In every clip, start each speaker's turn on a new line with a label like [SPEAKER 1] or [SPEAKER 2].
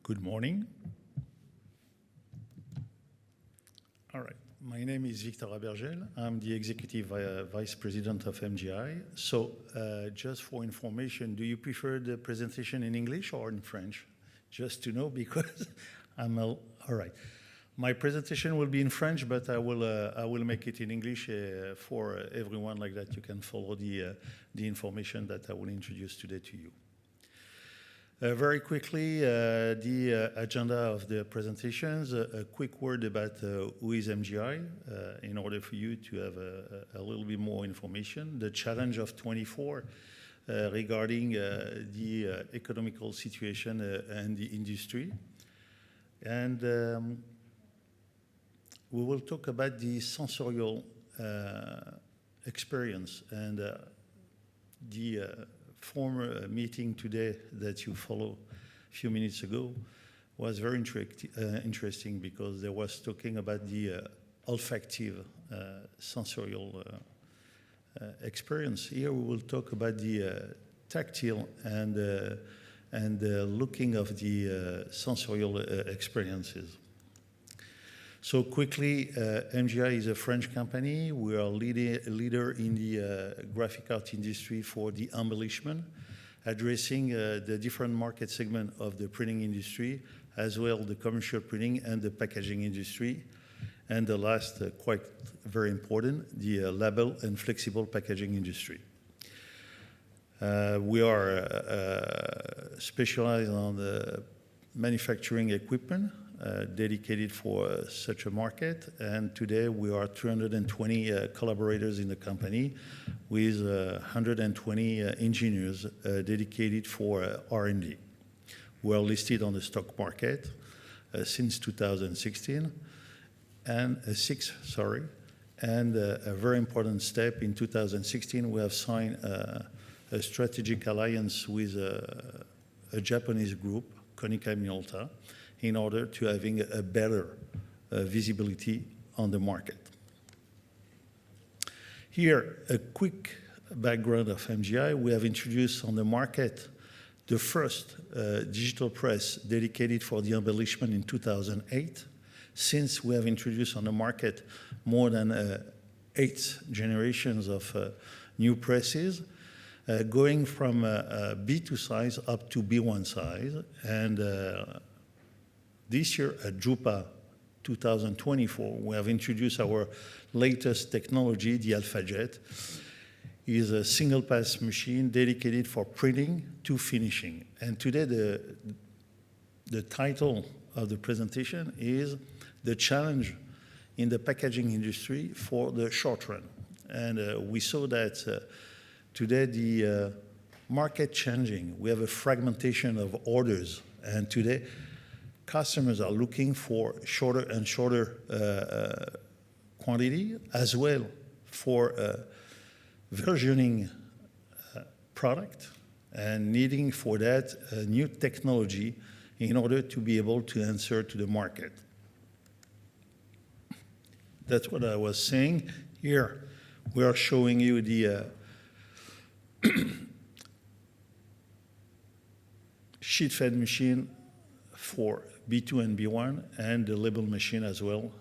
[SPEAKER 1] Good morning. All right, my name is Victor Abergel. I'm the Executive Vice President of MGI. So just for information, do you prefer the presentation in English or in French? Just to know, because all right. My presentation will be in French, but I will make it in English for everyone, like that you can follow the information that I will introduce today to you. Very quickly, the agenda of the presentations, a quick word about who is MGI, in order for you to have a little bit more information. The challenge of 24 regarding the economical situation and the industry. And we will talk about the sensorial experience and the former meeting today that you follow a few minutes ago was very interesting because they was talking about the olfactive sensorial experience. Here we will talk about the tactile and looking of the sensorial experiences. So quickly, MGI is a French company. We are a leader in the graphic art industry for the embellishment, addressing the different market segment of the printing industry, as well the commercial printing and the packaging industry. And the last, quite very important, the label and flexible packaging industry. We are specialized on the manufacturing equipment, dedicated for such a market, and today we are 320 collaborators in the company with 120 engineers dedicated for R&D. We are listed on the stock market since 2016, and a very important step in 2016, we have signed a strategic alliance with a Japanese group, Konica Minolta, in order to having a better visibility on the market. Here, a quick background of MGI. We have introduced on the market the first digital press dedicated for the embellishment in 2008. Since we have introduced on the market more than 8 generations of new presses, going from B2 size up to B1 size, and this year at Drupa 2024, we have introduced our latest technology, the AlphaJet. It is a single pass machine dedicated for printing to finishing. And today the title of the presentation is The Challenge in the Packaging Industry for the Short Run. And we saw that today the market changing. We have a fragmentation of orders, and today customers are looking for shorter and shorter quantity, as well for versioning product, and needing for that a new technology in order to be able to answer to the market. That's what I was saying. Here we are showing you the sheet fed machine for B2 and B1, and the label machine as well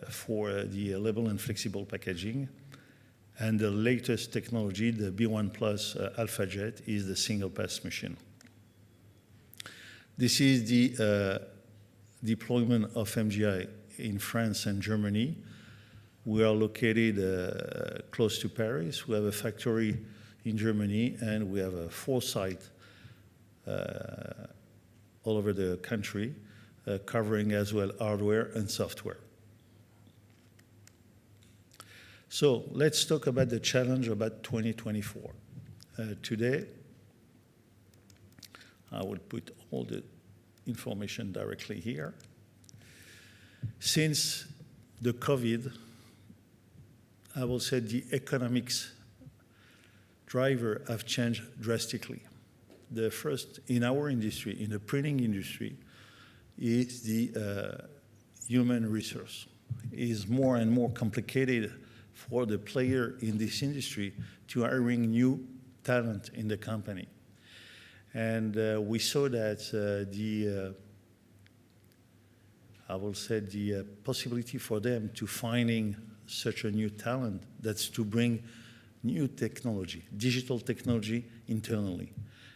[SPEAKER 1] for the label and flexible packaging. And the latest technology, the B1 Plus AlphaJet, is the single pass machine. This is the deployment of MGI in France and Germany. We are located close to Paris. We have a factory in Germany, and we have a 4 sites all over the country, covering as well hardware and software. So let's talk about the challenge about 2024. Today, I will put all the information directly here. Since the COVID, I will say the economics driver have changed drastically. The first in our industry, in the printing industry, is the human resource. It is more and more complicated for the player in this industry to hiring new talent in the company. And we saw that I will say, the possibility for them to finding such a new talent, that's to bring new technology, digital technology internally,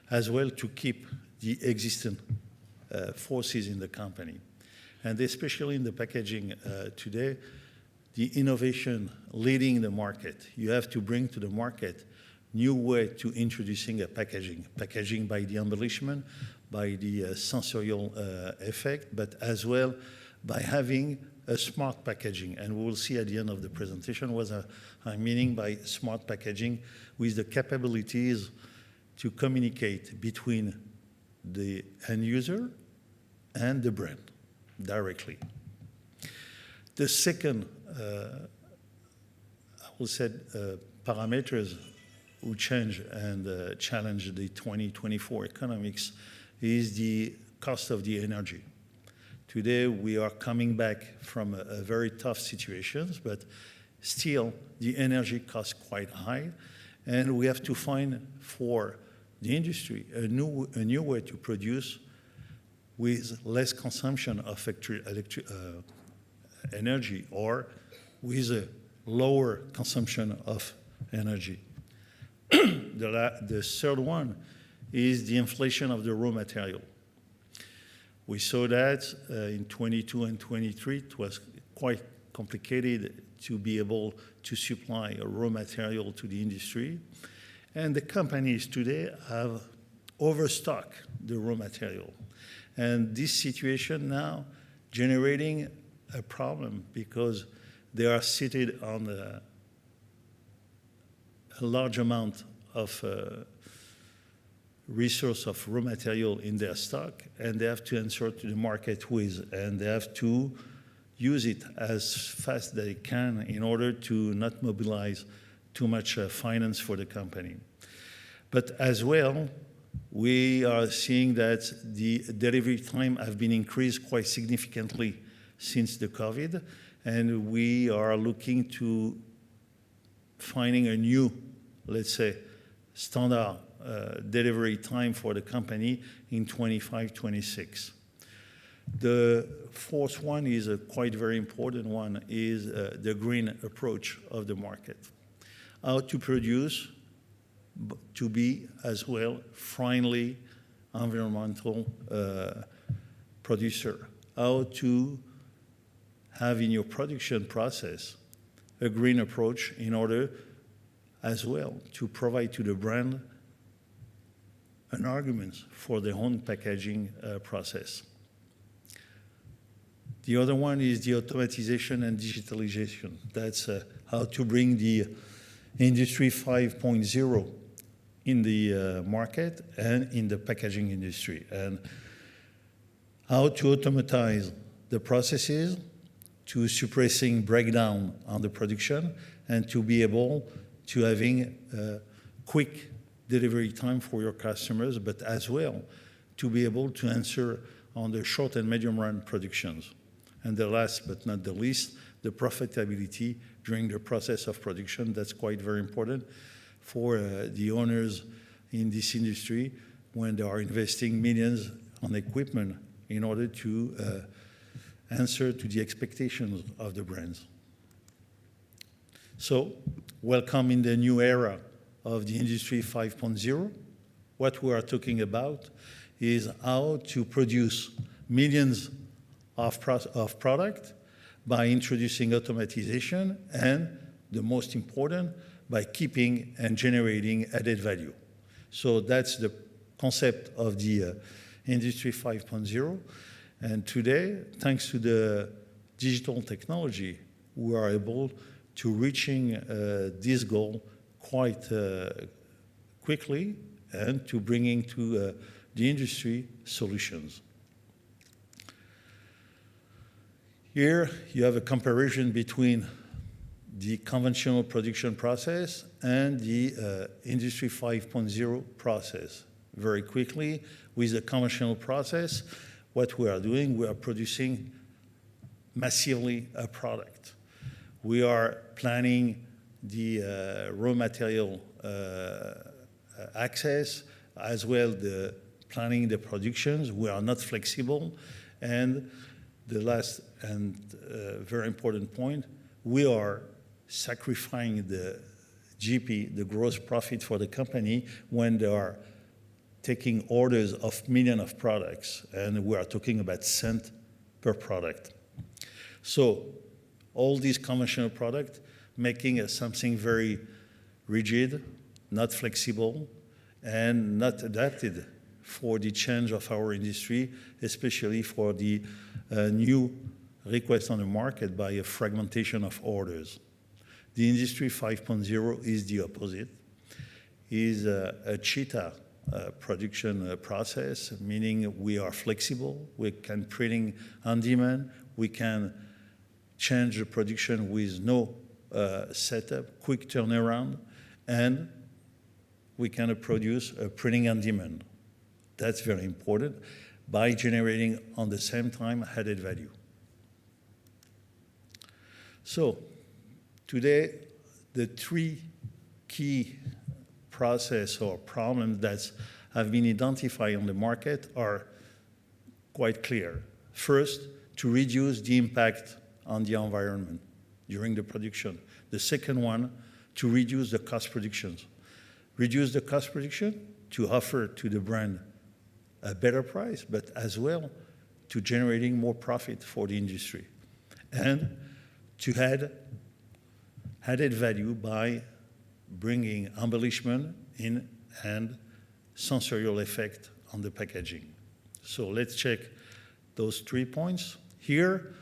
[SPEAKER 1] as well to keep the existing forces in the company. And especially in the packaging today, the innovation leading the market. You have to bring to the market new way to introducing a packaging by the embellishment, by the sensorial effect, but as well by having a smart packaging. And we will see at the end of the presentation what I'm meaning by smart packaging, with the capabilities to communicate between the end user and the brand directly. The second, I will say, parameters who change and challenge the 2024 economics is the cost of the energy. Today, we are coming back from a very tough situation, but still the energy costs quite high, and we have to find for the industry a new way to produce with less consumption of energy, or with a lower consumption of energy. The third one is the inflation of the raw material. We saw that in 22 and 23, it was quite complicated to be able to supply a raw material to the industry. And the companies today have overstocked the raw material. And this situation now generating a problem because they are seated on a large amount of resource of raw material in their stock, and they have to answer to the market with, and they have to use it as fast as they can in order to not mobilize too much finance for the company. But as well, we are seeing that the delivery time have been increased quite significantly since the COVID, and we are looking to finding a new, let's say, standard delivery time for the company in 25, 26. The fourth one is a quite very important one, is the green approach of the market. How to produce to be as well friendly environmental producer. How to have in your production process a green approach in order as well to provide to the brand an argument for their own packaging process. The other one is the automatization and digitalization. That's how to bring the Industry 5.0 in the market and in the packaging industry, and how to automatize the processes to suppressing breakdown on the production and to be able to having a quick delivery time for your customers, but as well to be able to answer on the short and medium run productions. And the last but not the least, the profitability during the process of production. That's quite very important for the owners in this industry when they are investing millions on equipment in order to answer to the expectations of the brands. So, welcome in the new era of the Industry 5.0. What we are talking about is how to produce millions of product by introducing automatization, and the most important, by keeping and generating added value. So that's the concept of the Industry 5.0. And today, thanks to the digital technology, we are able to reaching this goal quite quickly and to bringing to the industry solutions. Here you have a comparison between the conventional production process and the Industry 5.0 process. Very quickly, with the conventional process, what we are doing, we are producing massively a product. We are planning the raw material access, as well the planning the productions. We are not flexible, and the last and very important point, we are sacrificing the GP, the gross profit for the company, when they are taking orders of millions of products, and we are talking about cents per product. So all these conventional products making something very rigid, not flexible, and not adapted for the change of our industry, especially for the new requests on the market by a fragmentation of orders. The Industry 5.0 is the opposite. Is a cheetah production process, meaning we are flexible, we can printing on demand, we can change the production with no setup, quick turnaround, and we can produce printing on demand. That's very important by generating on the same time added value. So today, the three key process or problems that have been identified on the market are quite clear. First, to reduce the impact on the environment during the production. The second one, to reduce the cost productions. Reduce the cost production to offer to the brand a better price, but as well to generating more profit for the industry. And to add added value by bringing embellishment in and sensorial effect on the packaging. So let's check those 3 points. Here,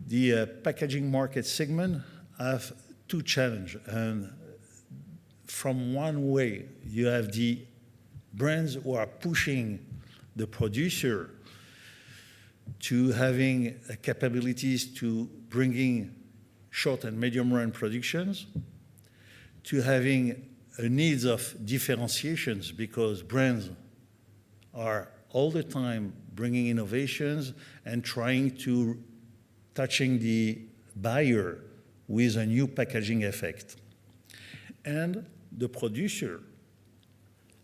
[SPEAKER 1] the packaging market segment have two challenges. And from one way, you have the brands who are pushing the producer to having capabilities to bringing short and medium run productions, to having needs of differentiations, because brands are all the time bringing innovations and trying to touching the buyer with a new packaging effect. And the producer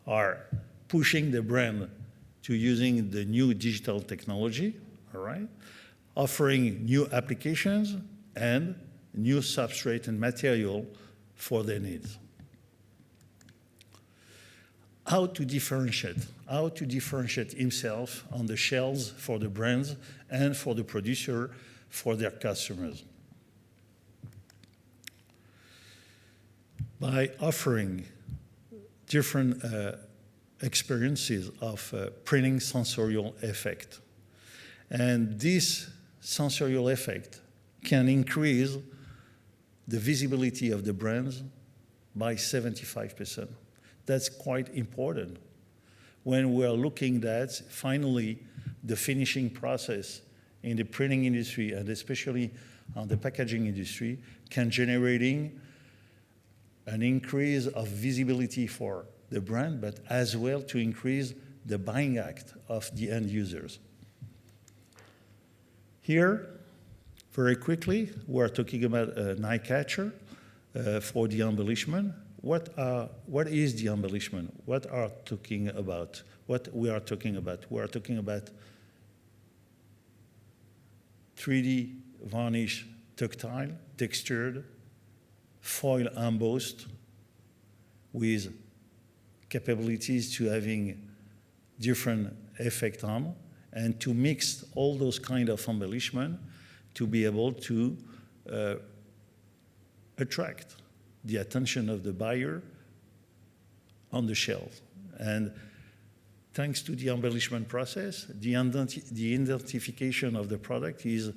[SPEAKER 1] are pushing the brand to using the new digital technology, all right, offering new applications and new substrate and material for their needs. How to differentiate himself on the shelves for the brands and for the producer for their customers. By offering different experiences of printing sensorial effect. And this sensorial effect can increase the visibility of the brands by 75%. That's quite important when we're looking at finally the finishing process in the printing industry, and especially on the packaging industry, can generating an increase of visibility for the brand, but as well to increase the buying act of the end users. Here, very quickly, we're talking about an eye catcher for the embellishment. What is the embellishment? What are talking about? What we are talking about? We are talking about 3D varnish, tactile, textured, foil embossed, with capabilities to having different effect on, and to mix all those kind of embellishment to be able to attract the attention of the buyer on the shelf. And thanks to the embellishment process, the identification of the product is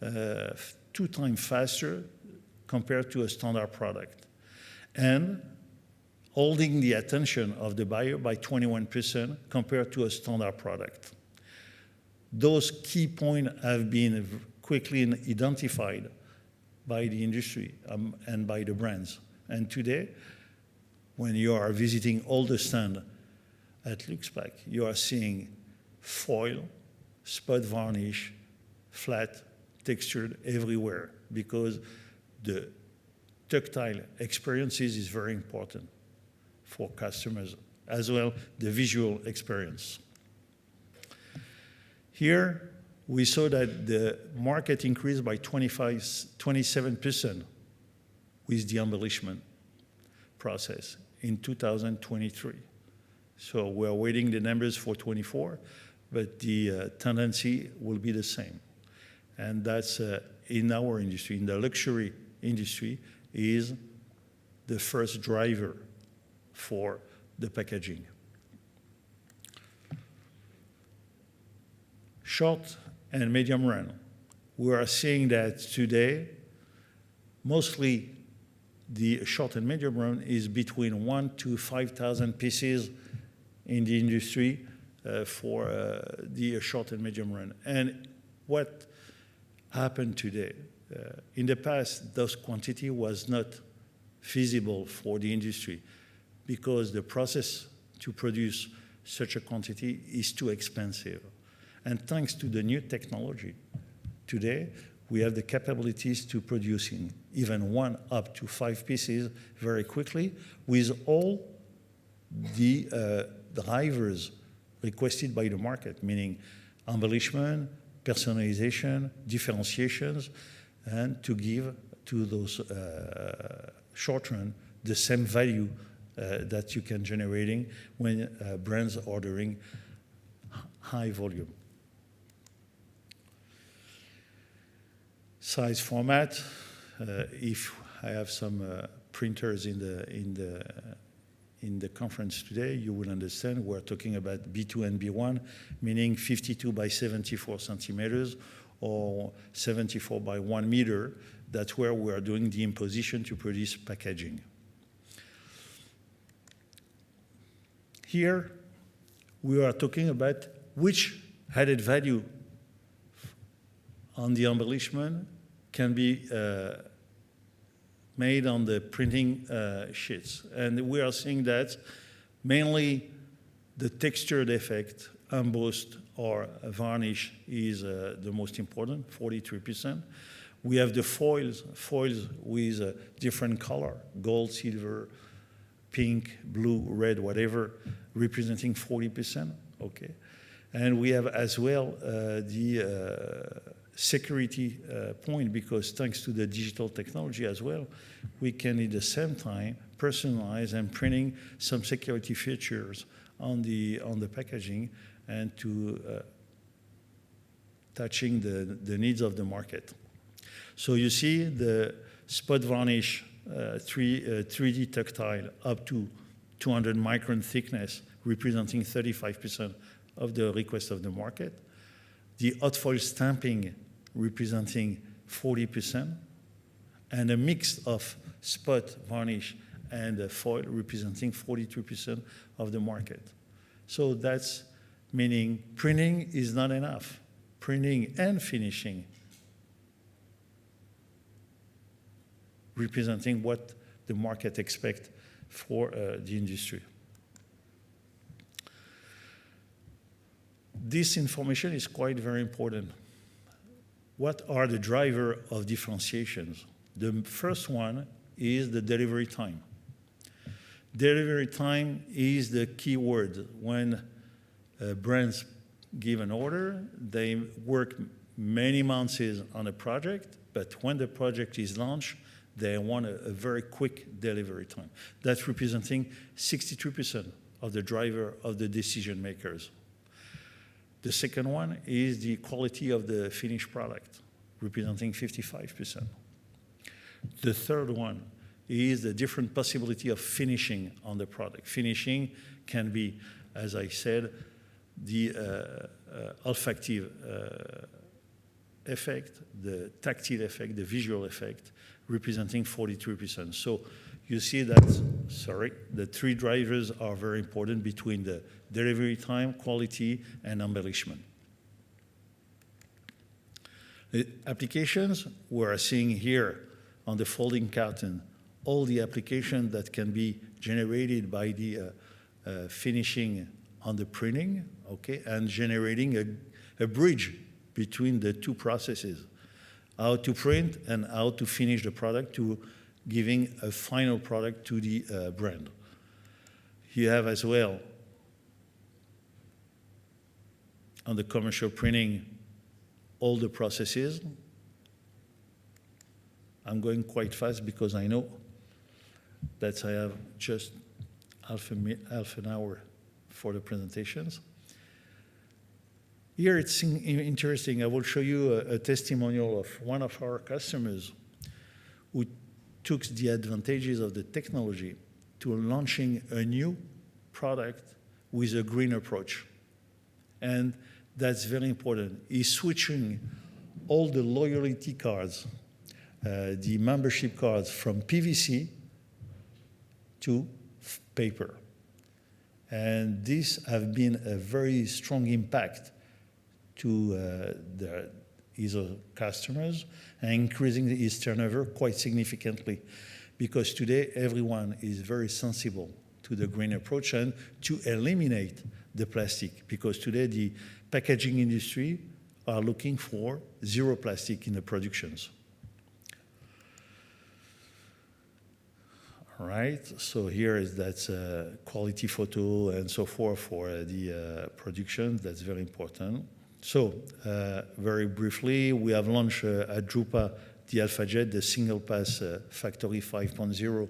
[SPEAKER 1] 2 times faster compared to a standard product. And holding the attention of the buyer by 21% compared to a standard product. Those key points have been quickly identified by the industry and by the brands. And today, when you are visiting all the stands at LUXE PACK, you are seeing foil, spot varnish, flat, textured everywhere, because the tactile experiences is very important for customers, as well the visual experience. Here, we saw that the market increased by 27% with the embellishment process in 2023. So we're waiting the numbers for 24, but the tendency will be the same. And that's in our industry, in the luxury industry, is the first driver for the packaging. Short and medium run. We are seeing that today, mostly the short and medium run is between 1,000 to 5,000 pieces in the industry for the short and medium run. And what happened today? In the past, those quantity was not feasible for the industry because the process to produce such a quantity is too expensive. And thanks to the new technology, today we have the capabilities to produce in even 1 up to 5 pieces very quickly with all the drivers requested by the market, meaning embellishment, personalization, differentiations, and to give to those short run the same value that you can generating when brands are ordering high volume. Size format. If I have some printers in the conference today, you will understand we're talking about B2 and B1, meaning 52 by 74 centimeters or 74 by 1 meter. That's where we are doing the imposition to produce packaging. Here, we are talking about which added value on the embellishment can be made on the printing sheets. And we are seeing that mainly the textured effect, embossed or varnish is the most important, 43%. We have the foils with different color, gold, silver, pink, blue, red, whatever, representing 40%, okay? And we have as well the security point, because thanks to the digital technology as well, we can at the same time personalize and printing some security features on the packaging and to touching the needs of the market. So you see the spot varnish 3D tactile up to 200 micron thickness, representing 35% of the request of the market. The hot foil stamping representing 40%, and a mix of spot varnish and foil representing 42% of the market. So that's meaning printing is not enough. Printing and finishing representing what the market expects for the industry. This information is quite very important. What are the drivers of differentiations? The first one is the delivery time. Delivery time is the key word. When brands give an order, they work many months on a project, but when the project is launched, they want a very quick delivery time. That's representing 63% of the driver of the decision makers. The second one is the quality of the finished product, representing 55%. The third one is the different possibility of finishing on the product. Finishing can be, as I said, the olfactive effect, the tactile effect, the visual effect, representing 43%. So you see that, the three drivers are very important between the delivery time, quality, and embellishment. The applications, we are seeing here on the folding carton, all the applications that can be generated by the finishing on the printing, okay, and generating a bridge between the two processes, how to print and how to finish the product to giving a final product to the brand. You have as well on the commercial printing all the processes. I'm going quite fast because I know that I have just half an hour for the presentations. Here it's interesting. I will show you a testimonial of one of our customers who took the advantages of the technology to launching a new product with a green approach. And that's very important. He's switching all the loyalty cards, the membership cards from PVC to paper. And this has been a very strong impact to his customers and increasing his turnover quite significantly, because today everyone is very sensible to the green approach and to eliminate the plastic, because today the packaging industry are looking for zero plastic in the productions. All right, so here is that quality photo and so forth for the production. That's very important. So very briefly, we have launched at Drupa the AlphaJet, the single pass factory 5.0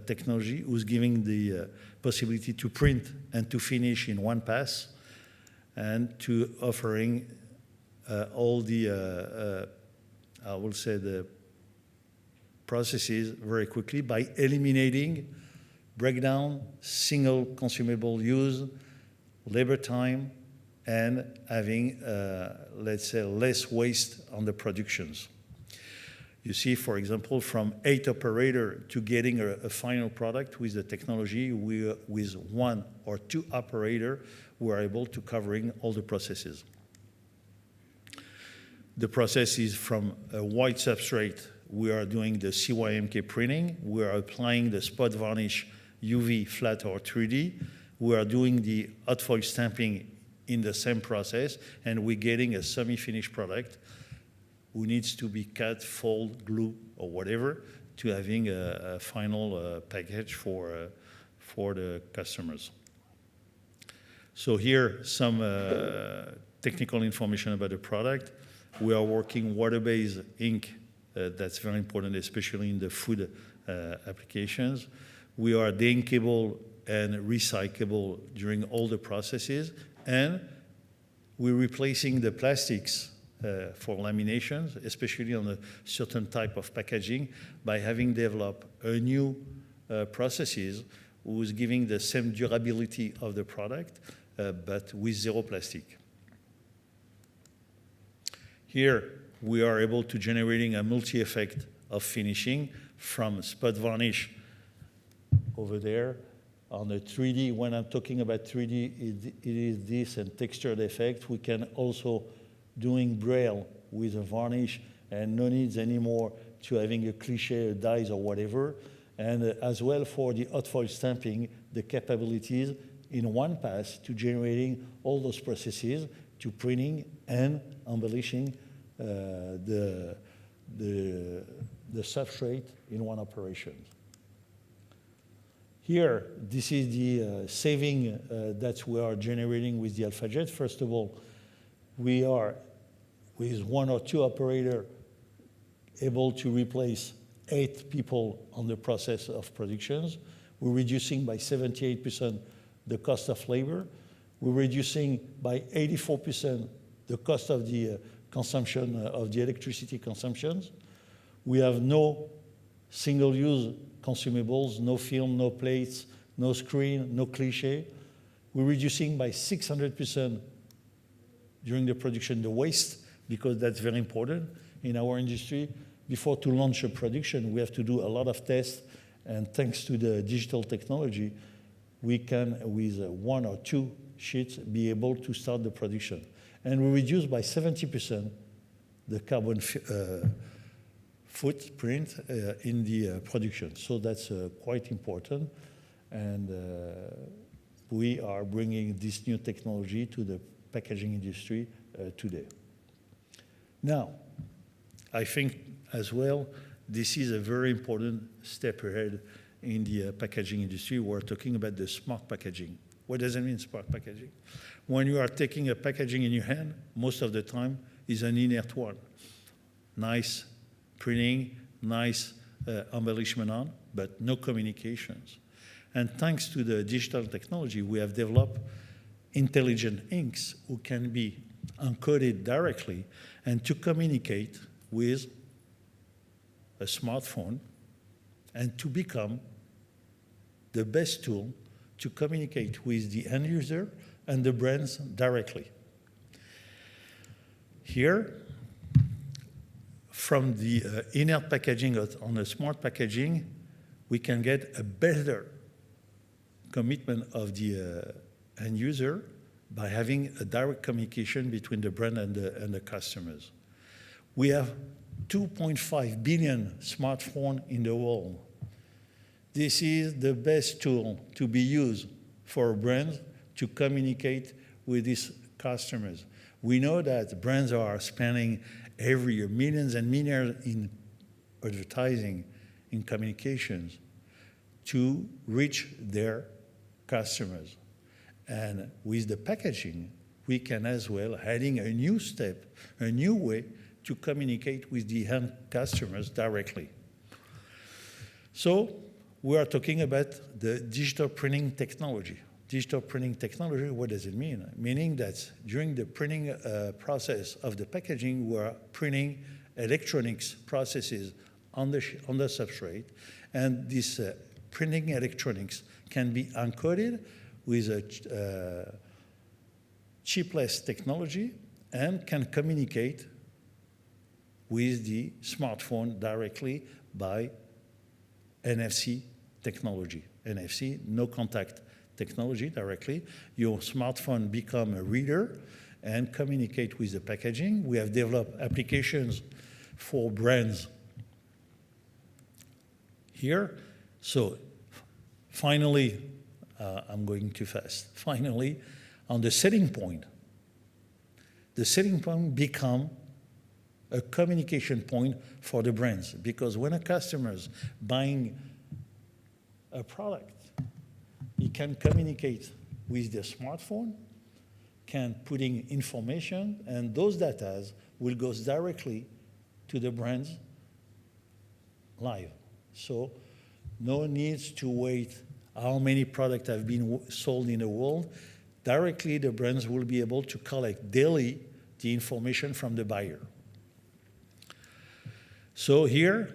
[SPEAKER 1] technology, who's giving the possibility to print and to finish in one pass, and to offering all the, I will say, the processes very quickly by eliminating breakdown, single consumable use, labor time, and having, let's say, less waste on the productions. You see, for example, from 8 operators to getting a final product with the technology, with 1 or 2 operators, we are able to covering all the processes. The process is from a white substrate. We are doing the CYMK printing. We are applying the spot varnish UV, flat, or 3D. We are doing the hot foil stamping in the same process, and we're getting a semi-finished product who needs to be cut, fold, glue, or whatever, to having a final package for the customers. So here, some technical information about the product. We are working water-based ink. That's very important, especially in the food applications. We are de-inkable and recyclable during all the processes, and we're replacing the plastics for laminations, especially on a certain type of packaging, by having developed a new processes who's giving the same durability of the product, but with zero plastic. Here, we are able to generating a multi-effect of finishing from spot varnish over there. On the 3D, when I'm talking about 3D, it is this and textured effect. We can also doing braille with a varnish and no needs anymore to having a cliche, dyes or whatever. And as well for the hot foil stamping, the capabilities in one pass to generating all those processes to printing and embellishing the substrate in one operation. Here, this is the saving that we are generating with the AlphaJet. First of all, we are, with 1 or 2 operators, able to replace 8 people on the process of productions. We're reducing by 78% the cost of labor. We're reducing by 84% the cost of the consumption of the electricity consumptions. We have no single-use consumables, no film, no plates, no screen, no cliche. We're reducing by 600% during the production the waste, because that's very important in our industry. Before to launch a production, we have to do a lot of tests, and thanks to the digital technology, we can, with 1 or 2 sheets, be able to start the production. And we reduce by 70% the carbon footprint in the production. So that's quite important. And we are bringing this new technology to the packaging industry today. Now, I think as well, this is a very important step ahead in the packaging industry. We're talking about the smart packaging. What does it mean, smart packaging? When you are taking a packaging in your hand, most of the time, is an inert one. Nice printing, nice embellishment on, but no communications. And thanks to the digital technology, we have developed intelligent inks who can be encoded directly and to communicate with a smartphone and to become the best tool to communicate with the end user and the brands directly. Here, from the inert packaging on the smart packaging, we can get a better commitment of the end user by having a direct communication between the brand and the customers. We have 2.5 billion smartphones in the world. This is the best tool to be used for brands to communicate with these customers. We know that brands are spending every year millions and millions in advertising, in communications, to reach their customers. And with the packaging, we can as well adding a new step, a new way to communicate with the end customers directly. So we are talking about the digital printing technology. Digital printing technology, what does it mean? Meaning that during the printing process of the packaging, we are printing electronics processes on the substrate, and this printing electronics can be encoded with a chipless technology and can communicate with the smartphone directly by NFC technology. NFC, no contact technology directly. Your smartphone become a reader and communicate with the packaging. We have developed applications for brands here. So finally, I'm going too fast. Finally, on the selling point become a communication point for the brands, because when a customer is buying a product, he can communicate with the smartphone, can put in information, and those data will go directly to the brands live. So no needs to wait how many products have been sold in the world. Directly, the brands will be able to collect daily the information from the buyer. So here,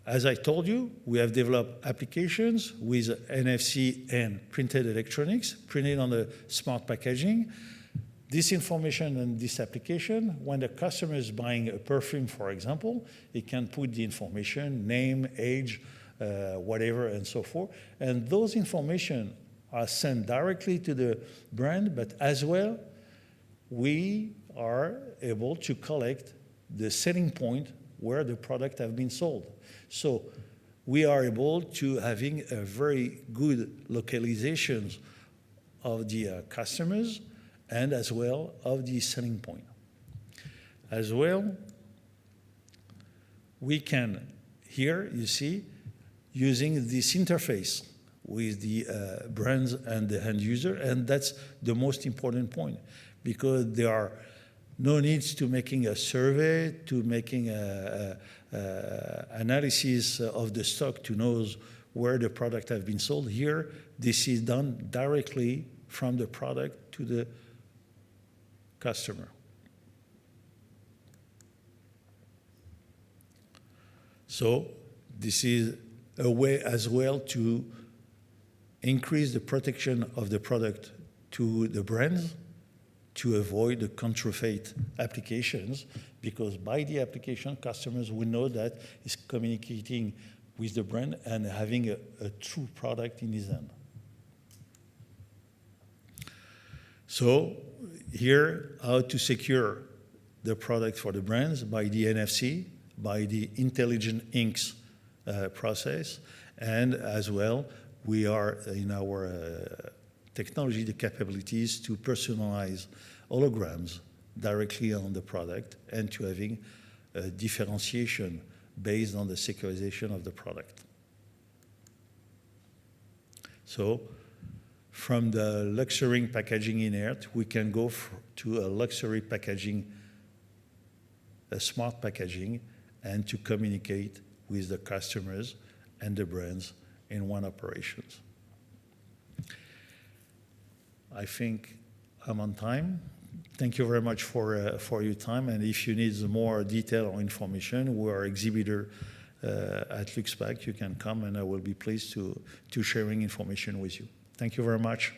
[SPEAKER 1] as I told you, we have developed applications with NFC and printed electronics, printed on the smart packaging. This information and this application, when the customer is buying a perfume, for example, it can put the information, name, age, whatever, and so forth. And those information are sent directly to the brand, but as well, we are able to collect the selling point where the product have been sold. So we are able to having a very good localizations of the customers and as well of the selling point. As well, we can, here you see, using this interface with the brands and the end user, and that's the most important point, because there are no needs to making a survey, to making analysis of the stock to know where the product have been sold. Here, this is done directly from the product to the customer. So this is a way as well to increase the protection of the product to the brands, to avoid the counterfeit applications, because by the application, customers will know that it's communicating with the brand and having a true product in his hand. So here, how to secure the product for the brands by the NFC, by the intelligent inks process, and as well, we are in our technology, the capabilities to personalize holograms directly on the product and to having a differentiation based on the securization of the product. So from the luxury packaging inert, we can go to a luxury packaging smart packaging, and to communicate with the customers and the brands in one operations. I think I'm on time. Thank you very much for your time, and if you need more detail or information, we are exhibitor at LUXE PACK. You can come, and I will be pleased to sharing information with you. Thank you very much.